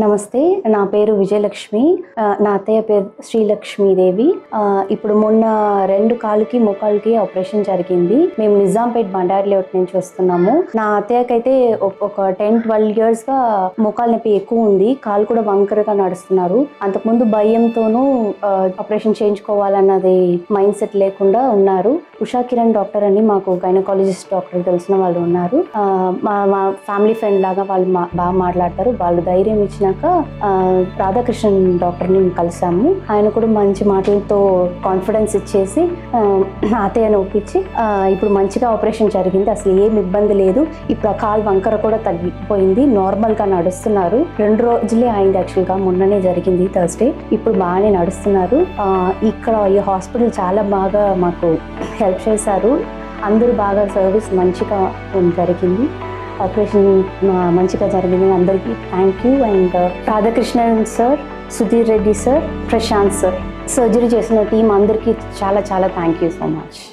నమస్తే, నా పేరు విజయలక్ష్మి. నా అత్తయ్య పేరు శ్రీలక్ష్మీదేవి. ఇప్పుడు మొన్న 2 కాళ్ళకి మోకాళ్ళకి ఆపరేషన్ జరిగింది. మేము నిజాంపేట్ బండారి లేఅవుట్ నుంచి వస్తున్నాము. నా అత్తయ్యకైతే ఒక 10-12 years గా మోకాళ్ళ నొప్పి ఎక్కువ ఉంది. కాళ్ళు కూడా వంకరగా నడుస్తున్నారు. అంతకుముందు భయంతోనూ ఆపరేషన్ చేయించుకోవాలన్నది మైండ్ సెట్ లేకుండా ఉన్నారు. ఉషా కిరణ్ డాక్టర్ అని మాకు గైనకాలజిస్ట్ డాక్టర్ తెలిసిన వాళ్ళు ఉన్నారు. మా ఫ్యామిలీ ఫ్రెండ్ లాగా వాళ్ళు బాగా మాట్లాడతారు. వాళ్ళు ధైర్యం ఇచ్చినాక రాధాకృష్ణన్ డాక్టర్ని కలిసాము. ఆయన కూడా మంచి మాటలతో కాన్ఫిడెన్స్ ఇచ్చేసి అత్తయ్యను ఒప్పించి ఇప్పుడు మంచిగా ఆపరేషన్ జరిగింది. అసలు ఏం ఇబ్బంది లేదు. ఇప్పుడు ఆ కాలు వంకర కూడా తగ్గిపోయింది. నార్మల్గా నడుస్తున్నారు. 2 రోజులే అయింది. యాక్చువల్గా మొన్ననే జరిగింది, థర్స్డే. ఇప్పుడు బాగానే నడుస్తున్నారు. ఇక్కడ ఈ హాస్పిటల్ చాలా బాగా మాకు హెల్ప్ చేశారు. అందరూ బాగా సర్వీస్ మంచిగా జరిగింది. ఆపరేషన్ మంచిగా జరిగింది. అందరికీ thank you. And Radhakrishnan sir, Sudheer Reddy sir, Prashanth sir, surgery చేసిన టీం అందరికీ చాలా చాలా థ్యాంక్ యూ సో మచ్.